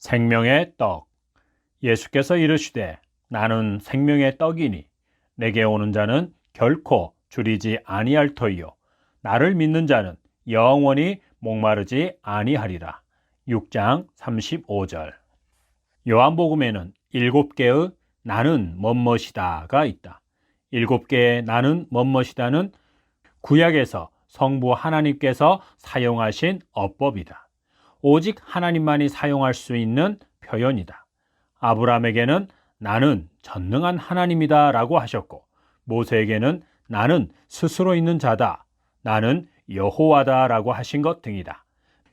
생명의 떡. 예수께서 이르시되 나는 생명의 떡이니 내게 오는 자는 결코 줄이지 아니할 터이요 나를 믿는 자는 영원히 목마르지 아니하리라. 6장 35절. 요한복음에는 7개의 나는 뭐뭇이다가 있다. 7개의 나는 뭐뭇이다는 구약에서 성부 하나님께서 사용하신 어법이다. 오직 하나님만이 사용할 수 있는 표현이다. 아브라함에게는 나는 전능한 하나님이다 라고 하셨고, 모세에게는 나는 스스로 있는 자다, 나는 여호와다 라고 하신 것 등이다.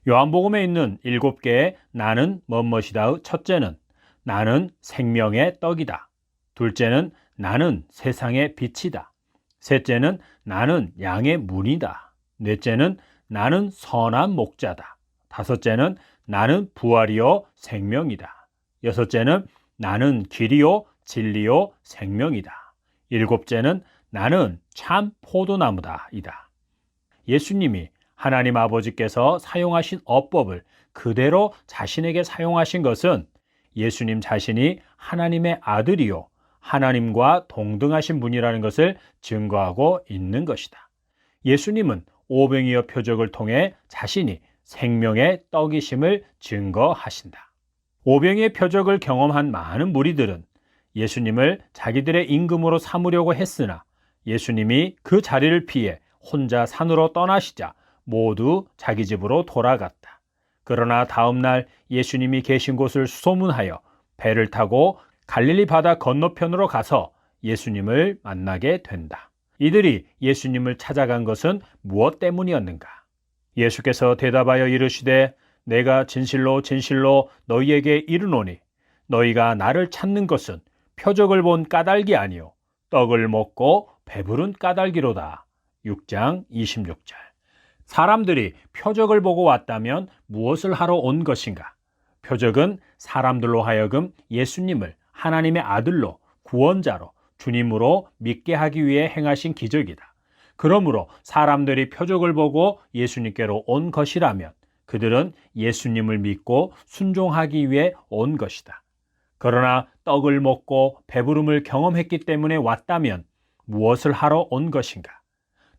요한복음에 있는 7개의 나는 뭐뭇이다의 첫째는 나는 생명의 떡이다. 둘째는 나는 세상의 빛이다. 셋째는 나는 양의 문이다. 넷째는 나는 선한 목자다. 다섯째는 나는 부활이요 생명이다. 여섯째는 나는 길이요 진리요 생명이다. 일곱째는 나는 참 포도나무다 이다. 예수님이 하나님 아버지께서 사용하신 어법을 그대로 자신에게 사용하신 것은 예수님 자신이 하나님의 아들이요 하나님과 동등하신 분이라는 것을 증거하고 있는 것이다. 예수님은 오병이어 표적을 통해 자신이 생명의 떡이심을 증거하신다. 오병이의 표적을 경험한 많은 무리들은 예수님을 자기들의 임금으로 삼으려고 했으나 예수님이 그 자리를 피해 혼자 산으로 떠나시자 모두 자기 집으로 돌아갔다. 그러나 다음 날 예수님이 계신 곳을 수소문하여 배를 타고 갈릴리 바다 건너편으로 가서 예수님을 만나게 된다. 이들이 예수님을 찾아간 것은 무엇 때문이었는가? 예수께서 대답하여 이르시되 내가 진실로 진실로 너희에게 이르노니 너희가 나를 찾는 것은 표적을 본 까닭이 아니요 떡을 먹고 배부른 까닭이로다. 6장 26절. 사람들이 표적을 보고 왔다면 무엇을 하러 온 것인가? 표적은 사람들로 하여금 예수님을 하나님의 아들로 구원자로 주님으로 믿게 하기 위해 행하신 기적이다. 그러므로 사람들이 표적을 보고 예수님께로 온 것이라면 그들은 예수님을 믿고 순종하기 위해 온 것이다. 그러나 떡을 먹고 배부름을 경험했기 때문에 왔다면 무엇을 하러 온 것인가?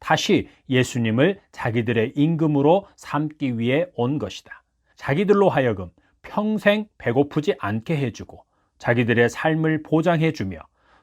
다시 예수님을 자기들의 임금으로 삼기 위해 온 것이다. 자기들로 하여금 평생 배고프지 않게 해주고 자기들의 삶을 보장해주며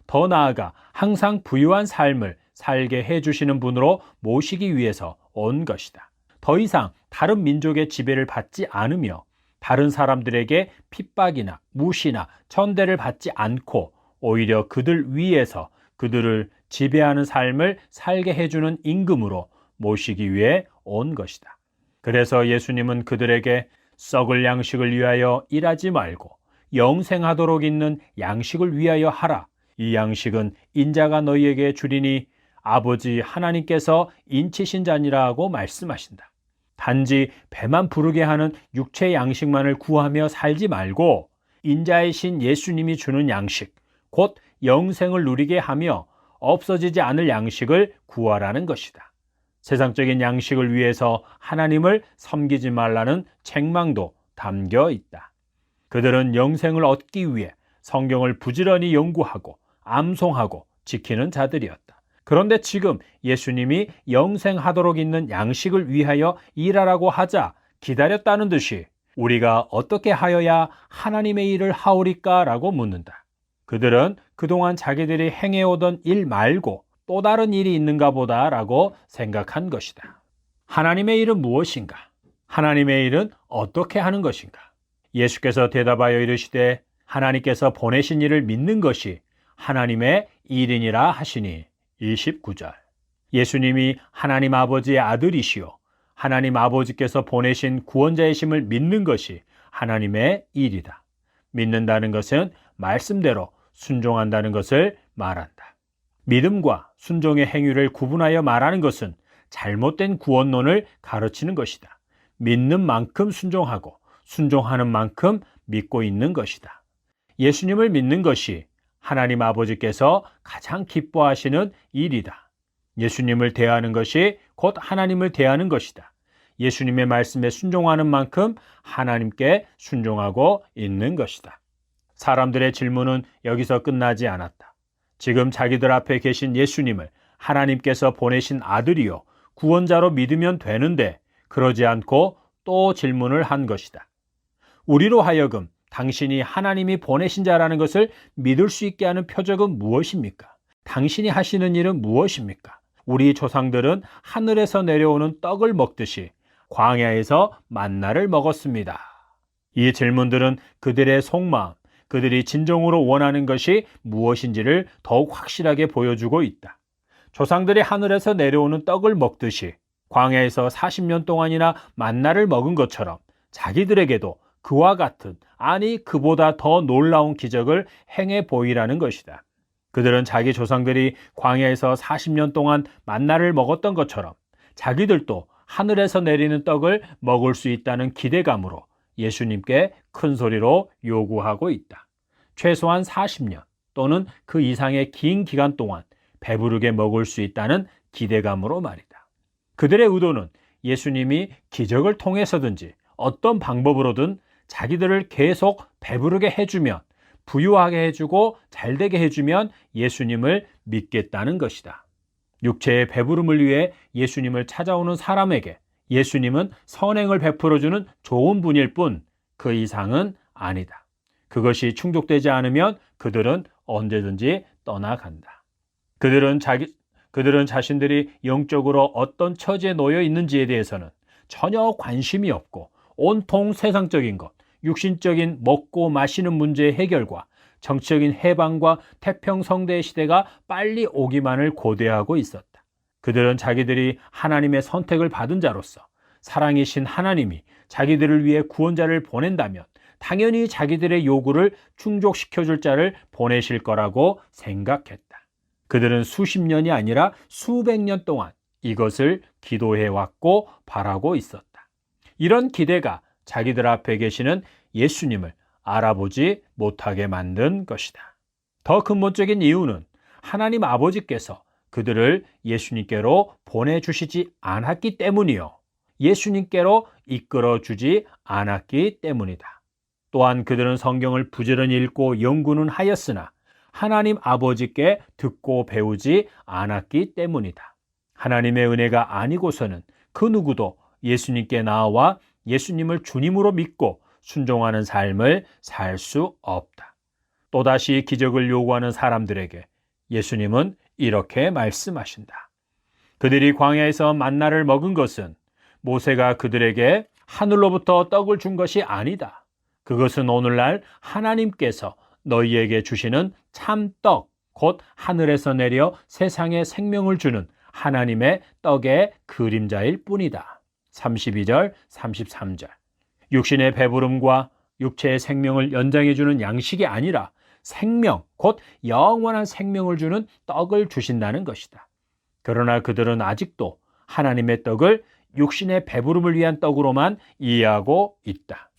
더 나아가 항상 부유한 삶을 살게 해주시는 분으로 모시기 위해서 온 것이다. 더 이상 다른 민족의 지배를 받지 않으며 다른 사람들에게 핍박이나 무시나 천대를 받지 않고 오히려 그들 위에서 그들을 지배하는 삶을 살게 해주는 임금으로 모시기 위해 온 것이다. 그래서 예수님은 그들에게 썩을 양식을 위하여 일하지 말고 영생하도록 있는 양식을 위하여 하라. 이 양식은 인자가 너희에게 주리니 아버지 하나님께서 인치신 자니라 하고 말씀하신다. 단지 배만 부르게 하는 육체의 양식만을 구하며 살지 말고 인자의 신 예수님이 주는 양식, 곧 영생을 누리게 하며 없어지지 않을 양식을 구하라는 것이다. 세상적인 양식을 위해서 하나님을 섬기지 말라는 책망도 담겨 있다. 그들은 영생을 얻기 위해 성경을 부지런히 연구하고 암송하고 지키는 자들이었다. 그런데 지금 예수님이 영생하도록 있는 양식을 위하여 일하라고 하자 기다렸다는 듯이 우리가 어떻게 하여야 하나님의 일을 하오리까? 라고 묻는다. 그들은 그동안 자기들이 행해오던 일 말고 또 다른 일이 있는가 보다 라고 생각한 것이다. 하나님의 일은 무엇인가? 하나님의 일은 어떻게 하는 것인가? 예수께서 대답하여 이르시되 하나님께서 보내신 일을 믿는 것이 하나님의 일이니라 하시니 29절. 예수님이 하나님 아버지의 아들이시오 하나님 아버지께서 보내신 구원자이심을 믿는 것이 하나님의 일이다. 믿는다는 것은 말씀대로 순종한다는 것을 말한다. 믿음과 순종의 행위를 구분하여 말하는 것은 잘못된 구원론을 가르치는 것이다. 믿는 만큼 순종하고 순종하는 만큼 믿고 있는 것이다. 예수님을 믿는 것이 하나님 아버지께서 가장 기뻐하시는 일이다. 예수님을 대하는 것이 곧 하나님을 대하는 것이다. 예수님의 말씀에 순종하는 만큼 하나님께 순종하고 있는 것이다. 사람들의 질문은 여기서 끝나지 않았다. 지금 자기들 앞에 계신 예수님을 하나님께서 보내신 아들이요 구원자로 믿으면 되는데 그러지 않고 또 질문을 한 것이다. 우리로 하여금 당신이 하나님이 보내신 자라는 것을 믿을 수 있게 하는 표적은 무엇입니까? 당신이 하시는 일은 무엇입니까? 우리 조상들은 하늘에서 내려오는 떡을 먹듯이 광야에서 만나를 먹었습니다. 이 질문들은 그들의 속마음, 그들이 진정으로 원하는 것이 무엇인지를 더욱 확실하게 보여주고 있다. 조상들이 하늘에서 내려오는 떡을 먹듯이 광야에서 40년 동안이나 만나를 먹은 것처럼 자기들에게도 그와 같은, 아니 그보다 더 놀라운 기적을 행해 보이라는 것이다. 그들은 자기 조상들이 광야에서 40년 동안 만나를 먹었던 것처럼 자기들도 하늘에서 내리는 떡을 먹을 수 있다는 기대감으로 예수님께 큰 소리로 요구하고 있다. 최소한 40년 또는 그 이상의 긴 기간 동안 배부르게 먹을 수 있다는 기대감으로 말이다. 그들의 의도는 예수님이 기적을 통해서든지 어떤 방법으로든 자기들을 계속 배부르게 해주면, 부유하게 해주고 잘되게 해주면 예수님을 믿겠다는 것이다. 육체의 배부름을 위해 예수님을 찾아오는 사람에게 예수님은 선행을 베풀어주는 좋은 분일 뿐 그 이상은 아니다. 그것이 충족되지 않으면 그들은 언제든지 떠나간다. 그들은 자신들이 영적으로 어떤 처지에 놓여 있는지에 대해서는 전혀 관심이 없고 온통 세상적인 것, 육신적인 먹고 마시는 문제의 해결과 정치적인 해방과 태평성대의 시대가 빨리 오기만을 고대하고 있었다. 그들은 자기들이 하나님의 선택을 받은 자로서 사랑이신 하나님이 자기들을 위해 구원자를 보낸다면 당연히 자기들의 요구를 충족시켜줄 자를 보내실 거라고 생각했다. 그들은 수십 년이 아니라 수백 년 동안 이것을 기도해왔고 바라고 있었다. 이런 기대가 자기들 앞에 계시는 예수님을 알아보지 못하게 만든 것이다. 더 근본적인 이유는 하나님 아버지께서 그들을 예수님께로 보내주시지 않았기 때문이요, 예수님께로 이끌어주지 않았기 때문이다. 또한 그들은 성경을 부지런히 읽고 연구는 하였으나 하나님 아버지께 듣고 배우지 않았기 때문이다. 하나님의 은혜가 아니고서는 그 누구도 예수님께 나와 예수님을 주님으로 믿고 순종하는 삶을 살 수 없다. 또다시 기적을 요구하는 사람들에게 예수님은 이렇게 말씀하신다. 그들이 광야에서 만나를 먹은 것은 모세가 그들에게 하늘로부터 떡을 준 것이 아니다. 그것은 오늘날 하나님께서 너희에게 주시는 참떡, 곧 하늘에서 내려 세상에 생명을 주는 하나님의 떡의 그림자일 뿐이다. 32절, 33절. 육신의 배부름과 육체의 생명을 연장해주는 양식이 아니라 생명, 곧 영원한 생명을 주는 떡을 주신다는 것이다. 그러나 그들은 아직도 하나님의 떡을 육신의 배부름을 위한 떡으로만 이해하고 있다.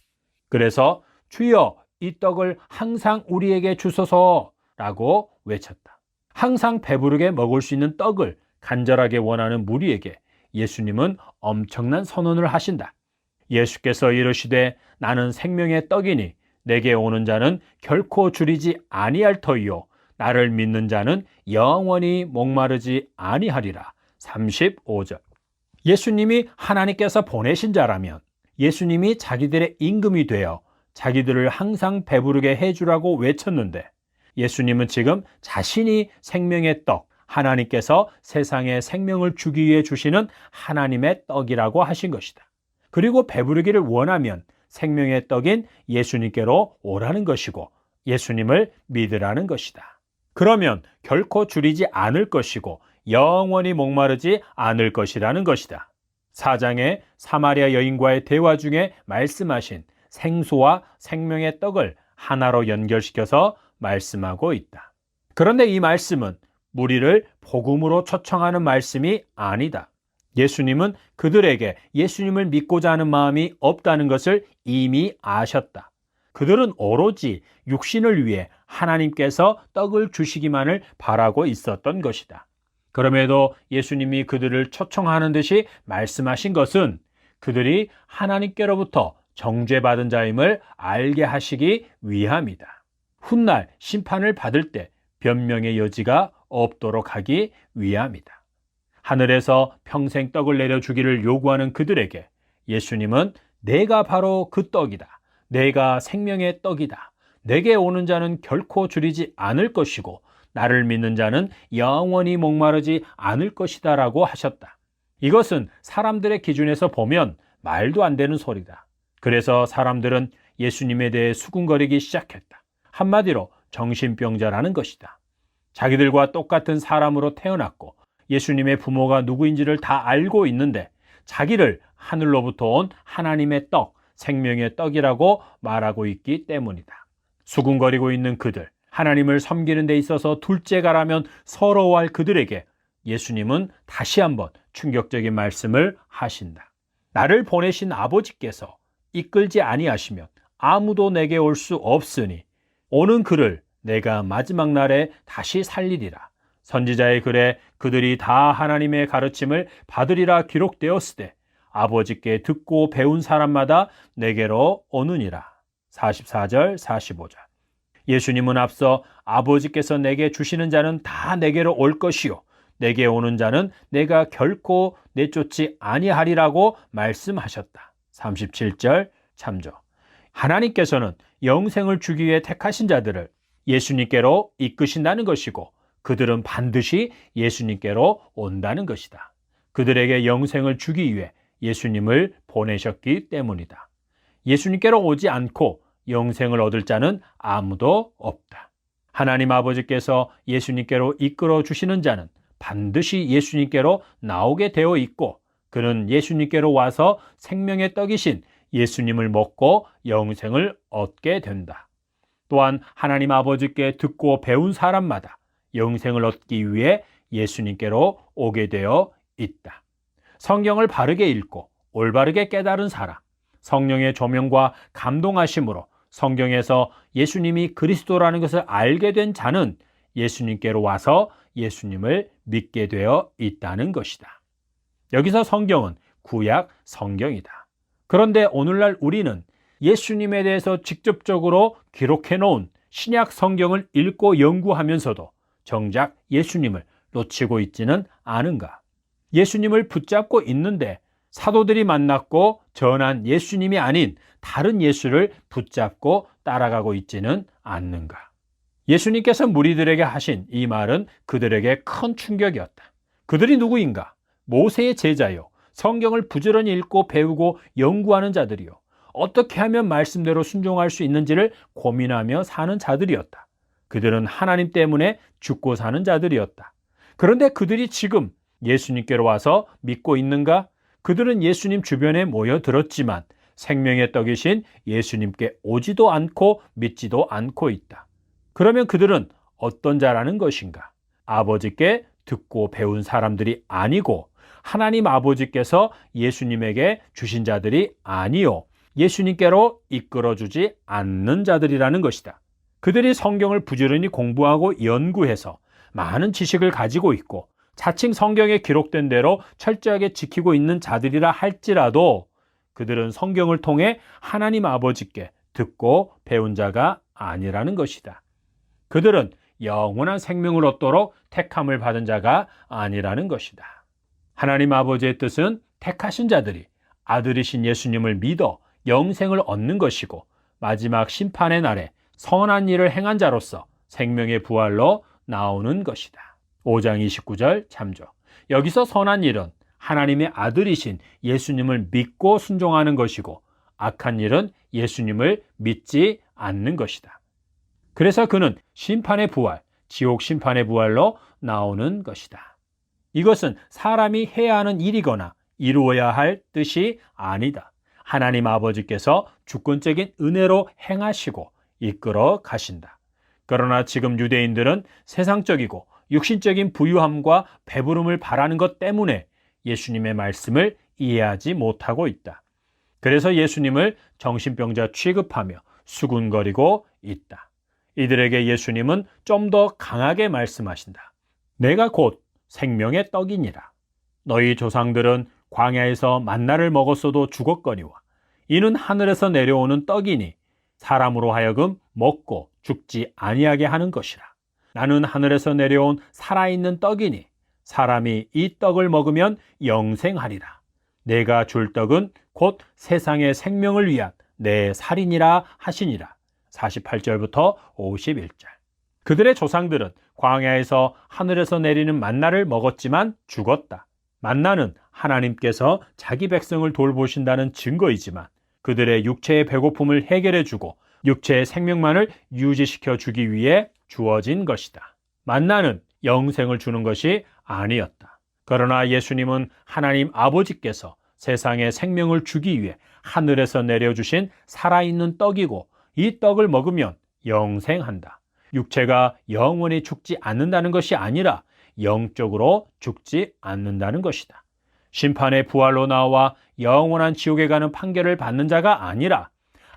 그래서 주여 이 떡을 항상 우리에게 주소서라고 외쳤다. 항상 배부르게 먹을 수 있는 떡을 간절하게 원하는 무리에게 예수님은 엄청난 선언을 하신다. 예수께서 이르시되 나는 생명의 떡이니 내게 오는 자는 결코 줄이지 아니할 터이요 나를 믿는 자는 영원히 목마르지 아니하리라. 35절. 예수님이 하나님께서 보내신 자라면 예수님이 자기들의 임금이 되어 자기들을 항상 배부르게 해주라고 외쳤는데 예수님은 지금 자신이 생명의 떡, 하나님께서 세상에 생명을 주기 위해 주시는 하나님의 떡이라고 하신 것이다. 그리고 배부르기를 원하면 생명의 떡인 예수님께로 오라는 것이고 예수님을 믿으라는 것이다. 그러면 결코 줄이지 않을 것이고 영원히 목마르지 않을 것이라는 것이다. 4장의 사마리아 여인과의 대화 중에 말씀하신 생수와 생명의 떡을 하나로 연결시켜서 말씀하고 있다. 그런데 이 말씀은 무리를 복음으로 초청하는 말씀이 아니다. 예수님은 그들에게 예수님을 믿고자 하는 마음이 없다는 것을 이미 아셨다. 그들은 오로지 육신을 위해 하나님께서 떡을 주시기만을 바라고 있었던 것이다. 그럼에도 예수님이 그들을 초청하는 듯이 말씀하신 것은 그들이 하나님께로부터 정죄받은 자임을 알게 하시기 위함이다. 훗날 심판을 받을 때 변명의 여지가 없도록 하기 위함이다. 하늘에서 평생 떡을 내려주기를 요구하는 그들에게 예수님은 내가 바로 그 떡이다. 내가 생명의 떡이다. 내게 오는 자는 결코 줄이지 않을 것이고 나를 믿는 자는 영원히 목마르지 않을 것이다 라고 하셨다. 이것은 사람들의 기준에서 보면 말도 안 되는 소리다. 그래서 사람들은 예수님에 대해 수군거리기 시작했다. 한마디로 정신병자라는 것이다. 자기들과 똑같은 사람으로 태어났고 예수님의 부모가 누구인지를 다 알고 있는데 자기를 하늘로부터 온 하나님의 떡, 생명의 떡이라고 말하고 있기 때문이다. 수군거리고 있는 그들, 하나님을 섬기는 데 있어서 둘째가라면 서러워할 그들에게 예수님은 다시 한번 충격적인 말씀을 하신다. 나를 보내신 아버지께서 이끌지 아니하시면 아무도 내게 올 수 없으니 오는 그를 내가 마지막 날에 다시 살리리라. 선지자의 글에 그들이 다 하나님의 가르침을 받으리라 기록되었으되 아버지께 듣고 배운 사람마다 내게로 오느니라. 44절 45절. 예수님은 앞서 아버지께서 내게 주시는 자는 다 내게로 올 것이요 내게 오는 자는 내가 결코 내쫓지 아니하리라고 말씀하셨다. 37절 참조. 하나님께서는 영생을 주기 위해 택하신 자들을 예수님께로 이끄신다는 것이고 그들은 반드시 예수님께로 온다는 것이다. 그들에게 영생을 주기 위해 예수님을 보내셨기 때문이다. 예수님께로 오지 않고 영생을 얻을 자는 아무도 없다. 하나님 아버지께서 예수님께로 이끌어 주시는 자는 반드시 예수님께로 나오게 되어 있고 그는 예수님께로 와서 생명의 떡이신 예수님을 먹고 영생을 얻게 된다. 또한 하나님 아버지께 듣고 배운 사람마다 영생을 얻기 위해 예수님께로 오게 되어 있다. 성경을 바르게 읽고 올바르게 깨달은 사람, 성령의 조명과 감동하심으로 성경에서 예수님이 그리스도라는 것을 알게 된 자는 예수님께로 와서 예수님을 믿게 되어 있다는 것이다. 여기서 성경은 구약 성경이다. 그런데 오늘날 우리는 예수님에 대해서 직접적으로 기록해 놓은 신약 성경을 읽고 연구하면서도 정작 예수님을 놓치고 있지는 않은가? 예수님을 붙잡고 있는데 사도들이 만났고 전한 예수님이 아닌 다른 예수를 붙잡고 따라가고 있지는 않는가? 예수님께서 무리들에게 하신 이 말은 그들에게 큰 충격이었다. 그들이 누구인가? 모세의 제자요. 성경을 부지런히 읽고 배우고 연구하는 자들이요. 어떻게 하면 말씀대로 순종할 수 있는지를 고민하며 사는 자들이었다. 그들은 하나님 때문에 죽고 사는 자들이었다. 그런데 그들이 지금 예수님께로 와서 믿고 있는가? 그들은 예수님 주변에 모여들었지만 생명의 떡이신 예수님께 오지도 않고 믿지도 않고 있다. 그러면 그들은 어떤 자라는 것인가? 아버지께 듣고 배운 사람들이 아니고 하나님 아버지께서 예수님에게 주신 자들이 아니요 예수님께로 이끌어주지 않는 자들이라는 것이다. 그들이 성경을 부지런히 공부하고 연구해서 많은 지식을 가지고 있고 자칭 성경에 기록된 대로 철저하게 지키고 있는 자들이라 할지라도 그들은 성경을 통해 하나님 아버지께 듣고 배운 자가 아니라는 것이다. 그들은 영원한 생명을 얻도록 택함을 받은 자가 아니라는 것이다. 하나님 아버지의 뜻은 택하신 자들이 아들이신 예수님을 믿어 영생을 얻는 것이고 마지막 심판의 날에 선한 일을 행한 자로서 생명의 부활로 나오는 것이다. 5장 29절 참조. 여기서 선한 일은 하나님의 아들이신 예수님을 믿고 순종하는 것이고 악한 일은 예수님을 믿지 않는 것이다. 그래서 그는 심판의 부활, 지옥 심판의 부활로 나오는 것이다. 이것은 사람이 해야 하는 일이거나 이루어야 할 뜻이 아니다. 하나님 아버지께서 주권적인 은혜로 행하시고 이끌어 가신다. 그러나 지금 유대인들은 세상적이고 육신적인 부유함과 배부름을 바라는 것 때문에 예수님의 말씀을 이해하지 못하고 있다. 그래서 예수님을 정신병자 취급하며 수군거리고 있다. 이들에게 예수님은 좀 더 강하게 말씀하신다. 내가 곧 생명의 떡이니라. 너희 조상들은 광야에서 만나를 먹었어도 죽었거니와 이는 하늘에서 내려오는 떡이니 사람으로 하여금 먹고 죽지 아니하게 하는 것이라. 나는 하늘에서 내려온 살아있는 떡이니 사람이 이 떡을 먹으면 영생하리라. 내가 줄 떡은 곧 세상의 생명을 위한 내 살이니라 하시니라. 48절부터 51절. 그들의 조상들은 광야에서 하늘에서 내리는 만나를 먹었지만 죽었다. 만나는 하나님께서 자기 백성을 돌보신다는 증거이지만 그들의 육체의 배고픔을 해결해 주고 육체의 생명만을 유지시켜 주기 위해 주어진 것이다. 만나는 영생을 주는 것이 아니었다. 그러나 예수님은 하나님 아버지께서 세상에 생명을 주기 위해 하늘에서 내려주신 살아있는 떡이고 이 떡을 먹으면 영생한다. 육체가 영원히 죽지 않는다는 것이 아니라 영적으로 죽지 않는다는 것이다. 심판의 부활로 나와 영원한 지옥에 가는 판결을 받는 자가 아니라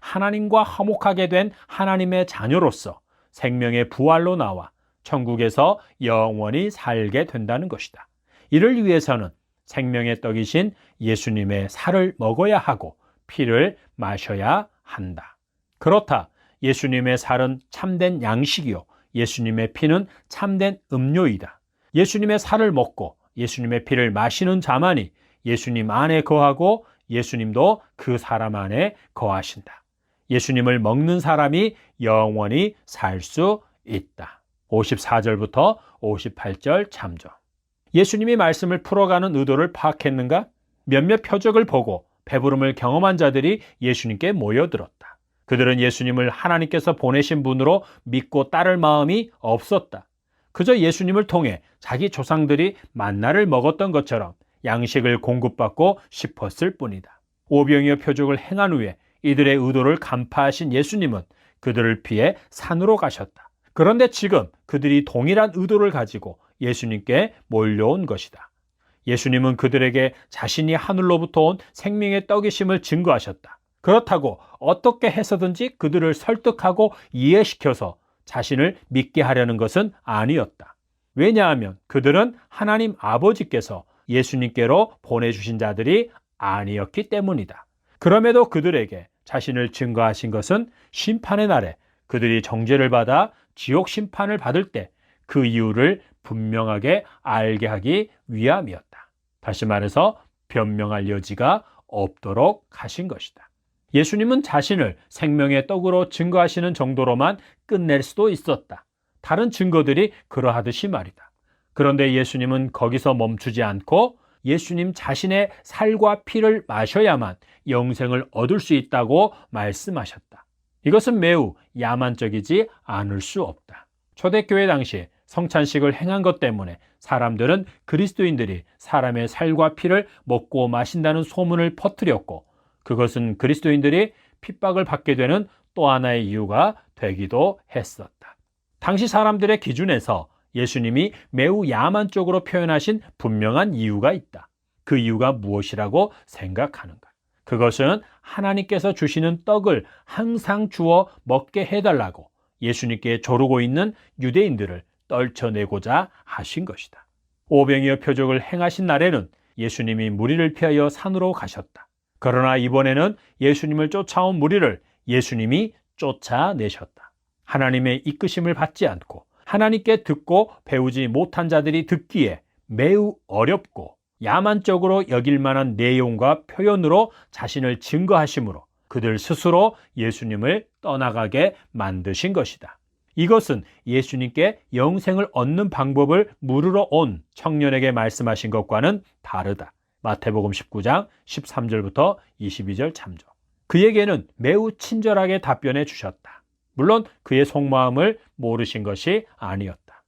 하나님과 화목하게 된 하나님의 자녀로서 생명의 부활로 나와 천국에서 영원히 살게 된다는 것이다. 이를 위해서는 생명의 떡이신 예수님의 살을 먹어야 하고 피를 마셔야 한다. 그렇다. 예수님의 살은 참된 양식이요 예수님의 피는 참된 음료이다. 예수님의 살을 먹고 예수님의 피를 마시는 자만이 예수님 안에 거하고 예수님도 그 사람 안에 거하신다. 예수님을 먹는 사람이 영원히 살 수 있다. 54절부터 58절 참조. 예수님이 말씀을 풀어가는 의도를 파악했는가? 몇몇 표적을 보고 배부름을 경험한 자들이 예수님께 모여들었다. 그들은 예수님을 하나님께서 보내신 분으로 믿고 따를 마음이 없었다. 그저 예수님을 통해 자기 조상들이 만나를 먹었던 것처럼 양식을 공급받고 싶었을 뿐이다. 오병이어 표적을 행한 후에 이들의 의도를 간파하신 예수님은 그들을 피해 산으로 가셨다. 그런데 지금 그들이 동일한 의도를 가지고 예수님께 몰려온 것이다. 예수님은 그들에게 자신이 하늘로부터 온 생명의 떡이심을 증거하셨다. 그렇다고 어떻게 해서든지 그들을 설득하고 이해시켜서 자신을 믿게 하려는 것은 아니었다. 왜냐하면 그들은 하나님 아버지께서 예수님께로 보내주신 자들이 아니었기 때문이다. 그럼에도 그들에게 자신을 증거하신 것은 심판의 날에 그들이 정죄를 받아 지옥 심판을 받을 때 그 이유를 분명하게 알게 하기 위함이었다. 다시 말해서 변명할 여지가 없도록 하신 것이다. 예수님은 자신을 생명의 떡으로 증거하시는 정도로만 끝낼 수도 있었다. 다른 증거들이 그러하듯이 말이다. 그런데 예수님은 거기서 멈추지 않고 예수님 자신의 살과 피를 마셔야만 영생을 얻을 수 있다고 말씀하셨다. 이것은 매우 야만적이지 않을 수 없다. 초대교회 당시 성찬식을 행한 것 때문에 사람들은 그리스도인들이 사람의 살과 피를 먹고 마신다는 소문을 퍼뜨렸고 그것은 그리스도인들이 핍박을 받게 되는 또 하나의 이유가 되기도 했었다. 당시 사람들의 기준에서 예수님이 매우 야만적으로 표현하신 분명한 이유가 있다. 그 이유가 무엇이라고 생각하는가? 그것은 하나님께서 주시는 떡을 항상 주어 먹게 해달라고 예수님께 조르고 있는 유대인들을 떨쳐내고자 하신 것이다. 오병이어 표적을 행하신 날에는 예수님이 무리를 피하여 산으로 가셨다. 그러나 이번에는 예수님을 쫓아온 무리를 예수님이 쫓아내셨다. 하나님의 이끄심을 받지 않고 하나님께 듣고 배우지 못한 자들이 듣기에 매우 어렵고 야만적으로 여길 만한 내용과 표현으로 자신을 증거하심으로 그들 스스로 예수님을 떠나가게 만드신 것이다. 이것은 예수님께 영생을 얻는 방법을 물으러 온 청년에게 말씀하신 것과는 다르다. 마태복음 19장 13절부터 22절 참조. 그에게는 매우 친절하게 답변해 주셨다. 물론 그의 속마음을 모르신 것이 아니었다.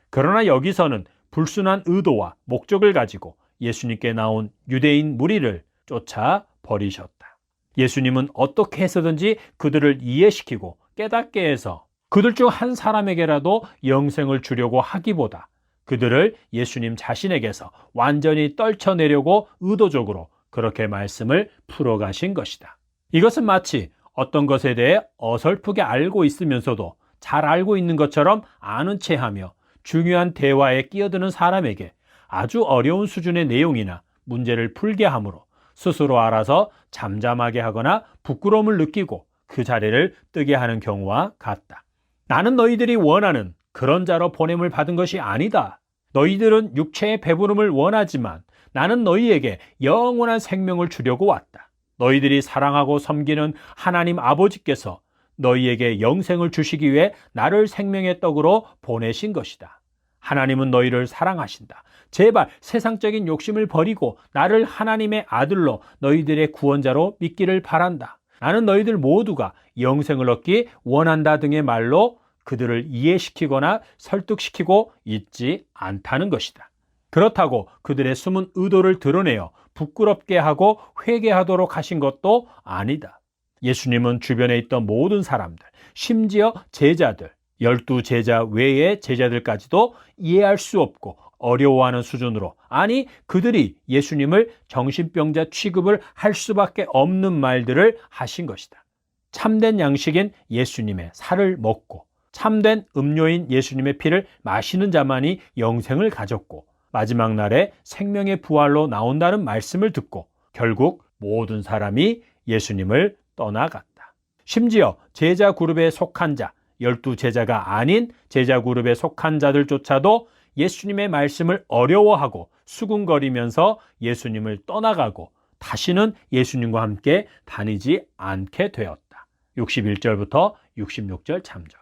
그러나 여기서는 불순한 의도와 목적을 가지고 예수님께 나온 유대인 무리를 쫓아 버리셨다. 예수님은 어떻게 해서든지 그들을 이해시키고 깨닫게 해서 그들 중 한 사람에게라도 영생을 주려고 하기보다 그들을 예수님 자신에게서 완전히 떨쳐내려고 의도적으로 그렇게 말씀을 풀어가신 것이다. 이것은 마치 어떤 것에 대해 어설프게 알고 있으면서도 잘 알고 있는 것처럼 아는 체하며 중요한 대화에 끼어드는 사람에게 아주 어려운 수준의 내용이나 문제를 풀게 하므로 스스로 알아서 잠잠하게 하거나 부끄러움을 느끼고 그 자리를 뜨게 하는 경우와 같다. 나는 너희들이 원하는 그런 자로 보냄을 받은 것이 아니다. 너희들은 육체의 배부름을 원하지만 나는 너희에게 영원한 생명을 주려고 왔다. 너희들이 사랑하고 섬기는 하나님 아버지께서 너희에게 영생을 주시기 위해 나를 생명의 떡으로 보내신 것이다. 하나님은 너희를 사랑하신다. 제발 세상적인 욕심을 버리고 나를 하나님의 아들로 너희들의 구원자로 믿기를 바란다. 나는 너희들 모두가 영생을 얻기 원한다 등의 말로 그들을 이해시키거나 설득시키고 있지 않다는 것이다. 그렇다고 그들의 숨은 의도를 드러내어 부끄럽게 하고 회개하도록 하신 것도 아니다. 예수님은 주변에 있던 모든 사람들, 심지어 제자들, 12제자 외의 제자들까지도 이해할 수 없고 어려워하는 수준으로, 아니 그들이 예수님을 정신병자 취급을 할 수밖에 없는 말들을 하신 것이다. 참된 양식인 예수님의 살을 먹고 참된 음료인 예수님의 피를 마시는 자만이 영생을 가졌고 마지막 날에 생명의 부활로 나온다는 말씀을 듣고 결국 모든 사람이 예수님을 떠나갔다. 심지어 제자 그룹에 속한 자, 12제자가 아닌 제자 그룹에 속한 자들조차도 예수님의 말씀을 어려워하고 수군거리면서 예수님을 떠나가고 다시는 예수님과 함께 다니지 않게 되었다. 61절부터 66절 참조.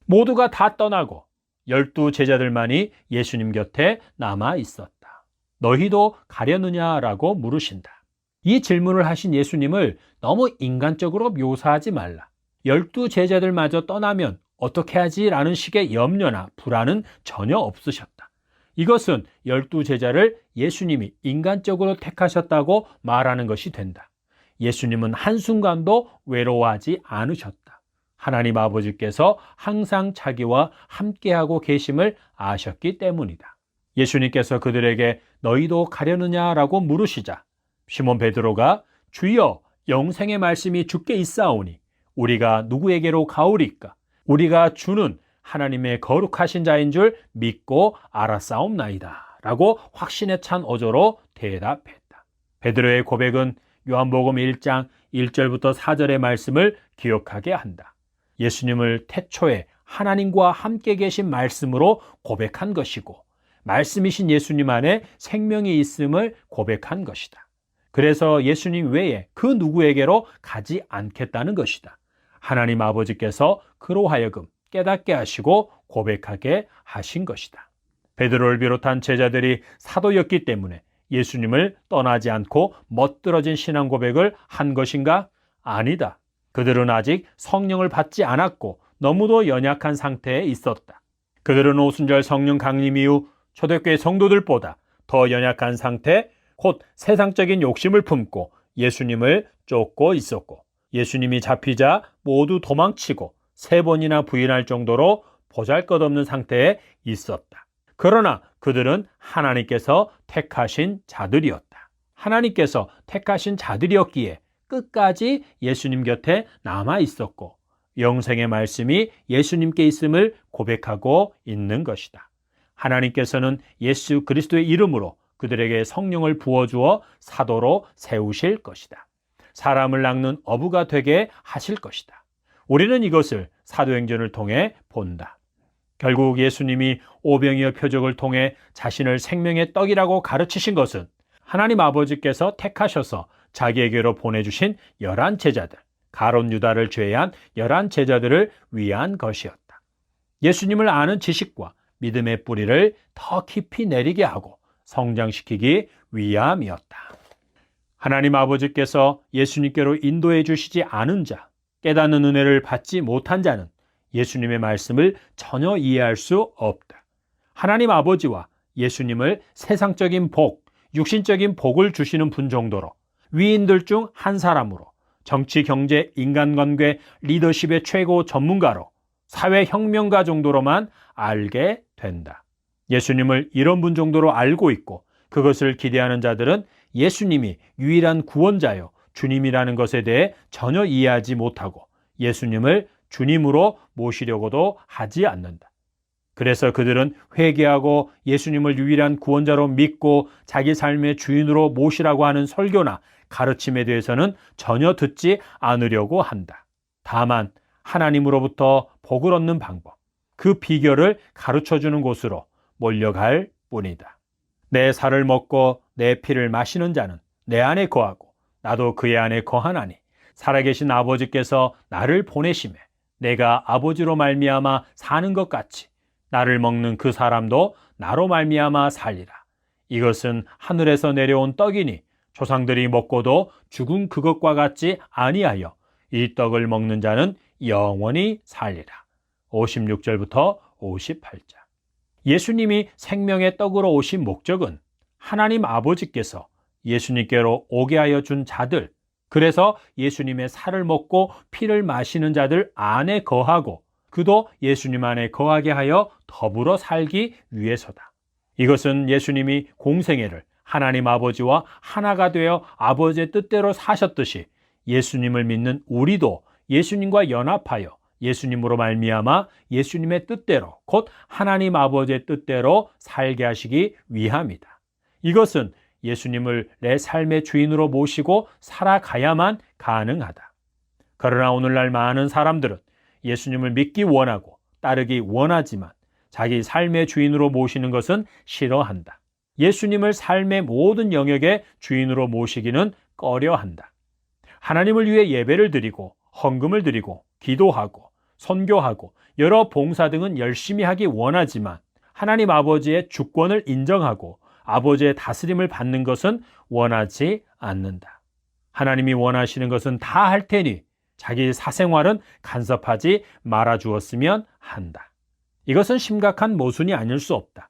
모두가 다 떠나고 12제자들만이 예수님 곁에 남아 있었다. 너희도 가려느냐라고 물으신다. 이 질문을 하신 예수님을 너무 인간적으로 묘사하지 말라. 12제자들마저 떠나면 어떻게 하지? 라는 식의 염려나 불안은 전혀 없으셨다. 이것은 12제자를 예수님이 인간적으로 택하셨다고 말하는 것이 된다. 예수님은 한순간도 외로워하지 않으셨다. 하나님 아버지께서 항상 자기와 함께하고 계심을 아셨기 때문이다. 예수님께서 그들에게 너희도 가려느냐라고 물으시자 시몬 베드로가 주여 영생의 말씀이 주께 있사오니 우리가 누구에게로 가오리까? 우리가 주는 하나님의 거룩하신 자인 줄 믿고 알았사옵나이다 라고 확신에 찬 어조로 대답했다. 베드로의 고백은 요한복음 1장 1절부터 4절의 말씀을 기억하게 한다. 예수님을 태초에 하나님과 함께 계신 말씀으로 고백한 것이고 말씀이신 예수님 안에 생명이 있음을 고백한 것이다. 그래서 예수님 외에 그 누구에게로 가지 않겠다는 것이다. 하나님 아버지께서 그로 하여금 깨닫게 하시고 고백하게 하신 것이다. 베드로를 비롯한 제자들이 사도였기 때문에 예수님을 떠나지 않고 멋들어진 신앙 고백을 한 것인가? 아니다. 그들은 아직 성령을 받지 않았고 너무도 연약한 상태에 있었다. 그들은 오순절 성령 강림 이후 초대교회 성도들보다 더 연약한 상태, 곧 세상적인 욕심을 품고 예수님을 쫓고 있었고 예수님이 잡히자 모두 도망치고 3번이나 부인할 정도로 보잘것없는 상태에 있었다. 그러나 그들은 하나님께서 택하신 자들이었다. 하나님께서 택하신 자들이었기에 끝까지 예수님 곁에 남아 있었고 영생의 말씀이 예수님께 있음을 고백하고 있는 것이다. 하나님께서는 예수 그리스도의 이름으로 그들에게 성령을 부어주어 사도로 세우실 것이다. 사람을 낚는 어부가 되게 하실 것이다. 우리는 이것을 사도행전을 통해 본다. 결국 예수님이 오병이어 표적을 통해 자신을 생명의 떡이라고 가르치신 것은 하나님 아버지께서 택하셔서 자기에게로 보내주신 11제자들, 가롯 유다를 제외한 11제자들을 위한 것이었다. 예수님을 아는 지식과 믿음의 뿌리를 더 깊이 내리게 하고 성장시키기 위함이었다. 하나님 아버지께서 예수님께로 인도해 주시지 않은 자, 깨닫는 은혜를 받지 못한 자는 예수님의 말씀을 전혀 이해할 수 없다. 하나님 아버지와 예수님을 세상적인 복, 육신적인 복을 주시는 분 정도로 위인들 중 한 사람으로 정치, 경제, 인간관계, 리더십의 최고 전문가로 사회혁명가 정도로만 알게 된다. 예수님을 이런 분 정도로 알고 있고 그것을 기대하는 자들은 예수님이 유일한 구원자요 주님이라는 것에 대해 전혀 이해하지 못하고 예수님을 주님으로 모시려고도 하지 않는다. 그래서 그들은 회개하고 예수님을 유일한 구원자로 믿고 자기 삶의 주인으로 모시라고 하는 설교나 가르침에 대해서는 전혀 듣지 않으려고 한다. 다만 하나님으로부터 복을 얻는 방법, 그 비결을 가르쳐주는 곳으로 몰려갈 뿐이다. 내 살을 먹고 내 피를 마시는 자는 내 안에 거하고 나도 그의 안에 거하나니 살아계신 아버지께서 나를 보내심에 내가 아버지로 말미암아 사는 것 같이 나를 먹는 그 사람도 나로 말미암아 살리라. 이것은 하늘에서 내려온 떡이니 조상들이 먹고도 죽은 그것과 같지 아니하여 이 떡을 먹는 자는 영원히 살리라. 56절부터 58절. 예수님이 생명의 떡으로 오신 목적은 하나님 아버지께서 예수님께로 오게 하여 준 자들, 그래서 예수님의 살을 먹고 피를 마시는 자들 안에 거하고 그도 예수님 안에 거하게 하여 더불어 살기 위해서다. 이것은 예수님이 공생애를 하나님 아버지와 하나가 되어 아버지의 뜻대로 사셨듯이 예수님을 믿는 우리도 예수님과 연합하여 예수님으로 말미암아 예수님의 뜻대로 곧 하나님 아버지의 뜻대로 살게 하시기 위함이다. 이것은 예수님을 내 삶의 주인으로 모시고 살아가야만 가능하다. 그러나 오늘날 많은 사람들은 예수님을 믿기 원하고 따르기 원하지만 자기 삶의 주인으로 모시는 것은 싫어한다. 예수님을 삶의 모든 영역의 주인으로 모시기는 꺼려한다. 하나님을 위해 예배를 드리고 헌금을 드리고 기도하고 선교하고 여러 봉사 등은 열심히 하기 원하지만 하나님 아버지의 주권을 인정하고 아버지의 다스림을 받는 것은 원하지 않는다. 하나님이 원하시는 것은 다 할 테니 자기 사생활은 간섭하지 말아 주었으면 한다. 이것은 심각한 모순이 아닐 수 없다.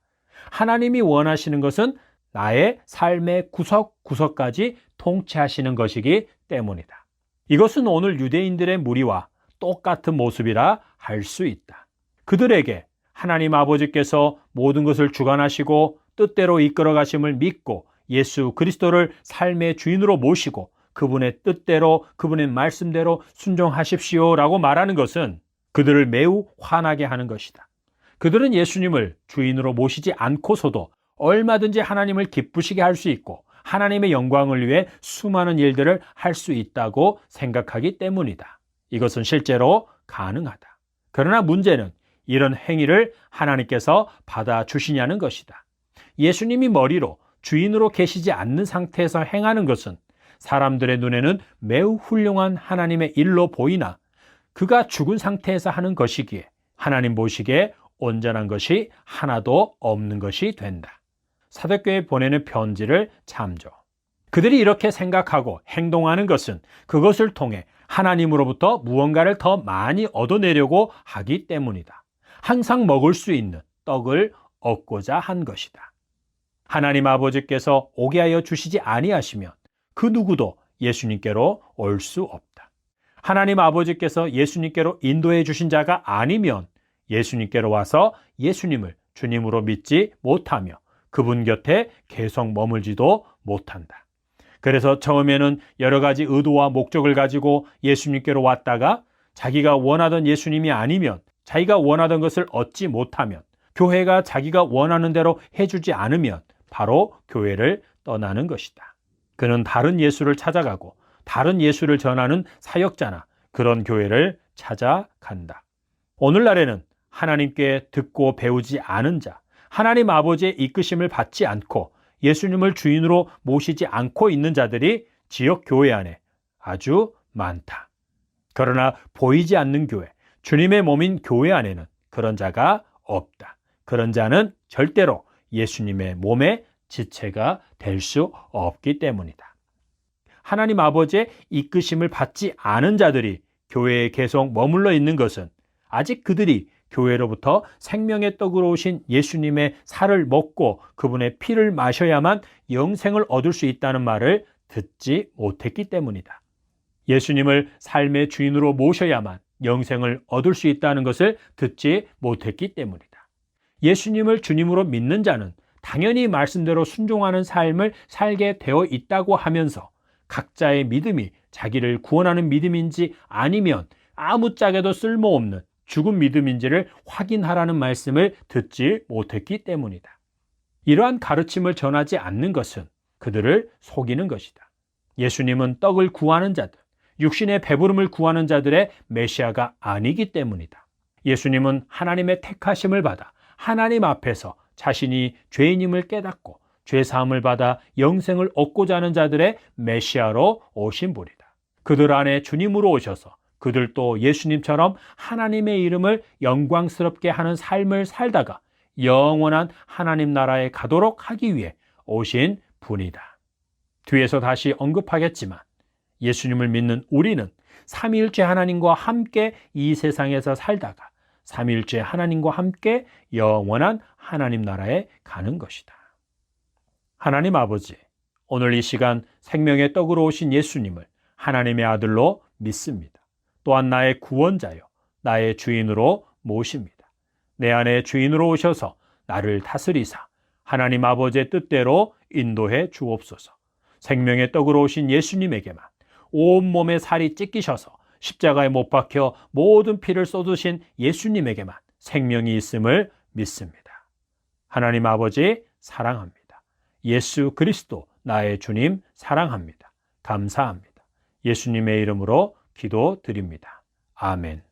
하나님이 원하시는 것은 나의 삶의 구석구석까지 통치하시는 것이기 때문이다. 이것은 오늘 유대인들의 무리와 똑같은 모습이라 할 수 있다. 그들에게 하나님 아버지께서 모든 것을 주관하시고 뜻대로 이끌어 가심을 믿고 예수 그리스도를 삶의 주인으로 모시고 그분의 뜻대로 그분의 말씀대로 순종하십시오라고 말하는 것은 그들을 매우 화나게 하는 것이다. 그들은 예수님을 주인으로 모시지 않고서도 얼마든지 하나님을 기쁘시게 할 수 있고 하나님의 영광을 위해 수많은 일들을 할 수 있다고 생각하기 때문이다. 이것은 실제로 가능하다. 그러나 문제는 이런 행위를 하나님께서 받아주시냐는 것이다. 예수님이 머리로 주인으로 계시지 않는 상태에서 행하는 것은 사람들의 눈에는 매우 훌륭한 하나님의 일로 보이나 그가 죽은 상태에서 하는 것이기에 하나님 보시기에 온전한 것이 하나도 없는 것이 된다. 사도교회에 보내는 편지를 참조. 그들이 이렇게 생각하고 행동하는 것은 그것을 통해 하나님으로부터 무언가를 더 많이 얻어내려고 하기 때문이다. 항상 먹을 수 있는 떡을 얻고자 한 것이다. 하나님 아버지께서 오게 하여 주시지 아니하시면 그 누구도 예수님께로 올 수 없다. 하나님 아버지께서 예수님께로 인도해 주신 자가 아니면 예수님께로 와서 예수님을 주님으로 믿지 못하며 그분 곁에 계속 머물지도 못한다. 그래서 처음에는 여러 가지 의도와 목적을 가지고 예수님께로 왔다가 자기가 원하던 예수님이 아니면 자기가 원하던 것을 얻지 못하면 교회가 자기가 원하는 대로 해주지 않으면 바로 교회를 떠나는 것이다. 그는 다른 예수를 찾아가고 다른 예수를 전하는 사역자나 그런 교회를 찾아간다. 오늘날에는 하나님께 듣고 배우지 않은 자, 하나님 아버지의 이끄심을 받지 않고 예수님을 주인으로 모시지 않고 있는 자들이 지역 교회 안에 아주 많다. 그러나 보이지 않는 교회, 주님의 몸인 교회 안에는 그런 자가 없다. 그런 자는 절대로 예수님의 몸의 지체가 될 수 없기 때문이다. 하나님 아버지의 이끄심을 받지 않은 자들이 교회에 계속 머물러 있는 것은 아직 그들이 교회로부터 생명의 떡으로 오신 예수님의 살을 먹고 그분의 피를 마셔야만 영생을 얻을 수 있다는 말을 듣지 못했기 때문이다. 예수님을 삶의 주인으로 모셔야만 영생을 얻을 수 있다는 것을 듣지 못했기 때문이다. 예수님을 주님으로 믿는 자는 당연히 말씀대로 순종하는 삶을 살게 되어 있다고 하면서 각자의 믿음이 자기를 구원하는 믿음인지 아니면 아무짝에도 쓸모없는 죽은 믿음인지를 확인하라는 말씀을 듣지 못했기 때문이다. 이러한 가르침을 전하지 않는 것은 그들을 속이는 것이다. 예수님은 떡을 구하는 자들, 육신의 배부름을 구하는 자들의 메시아가 아니기 때문이다. 예수님은 하나님의 택하심을 받아 하나님 앞에서 자신이 죄인임을 깨닫고 죄사함을 받아 영생을 얻고자 하는 자들의 메시아로 오신 분이다. 그들 안에 주님으로 오셔서 그들도 예수님처럼 하나님의 이름을 영광스럽게 하는 삶을 살다가 영원한 하나님 나라에 가도록 하기 위해 오신 분이다. 뒤에서 다시 언급하겠지만 예수님을 믿는 우리는 삼위일체 하나님과 함께 이 세상에서 살다가 삼위일체 하나님과 함께 영원한 하나님 나라에 가는 것이다. 하나님 아버지, 오늘 이 시간 생명의 떡으로 오신 예수님을 하나님의 아들로 믿습니다. 또한 나의 구원자요, 나의 주인으로 모십니다. 내 안에 주인으로 오셔서 나를 다스리사 하나님 아버지의 뜻대로 인도해 주옵소서. 생명의 떡으로 오신 예수님에게만 온몸에 살이 찢기셔서 십자가에 못 박혀 모든 피를 쏟으신 예수님에게만 생명이 있음을 믿습니다. 하나님 아버지 사랑합니다. 예수 그리스도 나의 주님 사랑합니다. 감사합니다. 예수님의 이름으로 기도드립니다. 아멘.